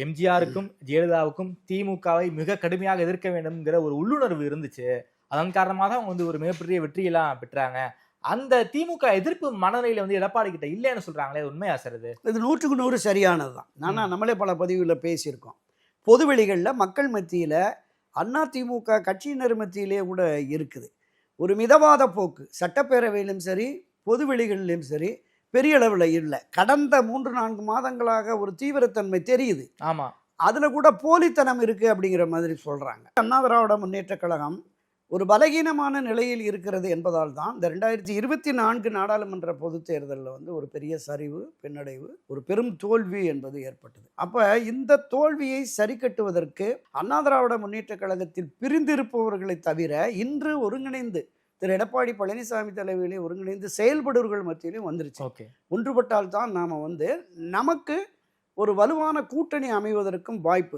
எம்ஜிஆருக்கும் ஜெயலலிதாவுக்கும் திமுகவை மிக கடுமையாக எதிர்க்க வேண்டும்ங்கிற ஒரு உள்ளுணர்வு இருந்துச்சு. அதன் காரணமாக தான் அவங்க ஒரு மிகப்பெரிய வெற்றியெல்லாம் பெற்றாங்க. அந்த திமுக எதிர்ப்பு மனநிலையில எடப்பாடி கிட்ட இல்லன்னு சொல்றாங்களே, உண்மையா சார் இது? இது 100க்கு 100 சரியானது தான். நம்மளே பல பதிவுல பேசியிருக்கோம். பொதுவெளிகள்ல மக்கள் மத்தியில அதிமுக கட்சியினர் மத்தியிலே கூட இருக்குது. ஒரு மிதவாத போக்கு சட்டப்பேரவையிலும் சரி, பொதுவெளிகளிலும் சரி பெரிய அளவில் இல்லை. கடந்த 3-4 மாதங்களாக ஒரு தீவிரத்தன்மை தெரியுது. ஆமா, அதுல கூட போலித்தனம் இருக்கு அப்படிங்கிற மாதிரி சொல்றாங்க. அண்ணா திராவிட முன்னேற்ற கழகம் ஒரு பலகீனமான நிலையில் இருக்கிறது என்பதால் தான் இந்த 2024 நாடாளுமன்ற பொதுத் தேர்தலில் ஒரு பெரிய சரிவு, பின்னடைவு, ஒரு பெரும் தோல்வி என்பது ஏற்பட்டது. அப்ப இந்த தோல்வியை சரி கட்டுவதற்கு அண்ணா திராவிட முன்னேற்ற கழகத்தில் பிரிந்திருப்பவர்களை தவிர இன்று ஒருங்கிணைந்து திரு எடப்பாடி பழனிசாமி தலைமையிலே ஒருங்கிணைந்து செயல்படுவர்கள் மத்தியிலும் வந்துருச்சு. ஒன்றுபட்டால் தான் நாம நமக்கு ஒரு வலுவான கூட்டணி அமைவதற்கும் வாய்ப்பு.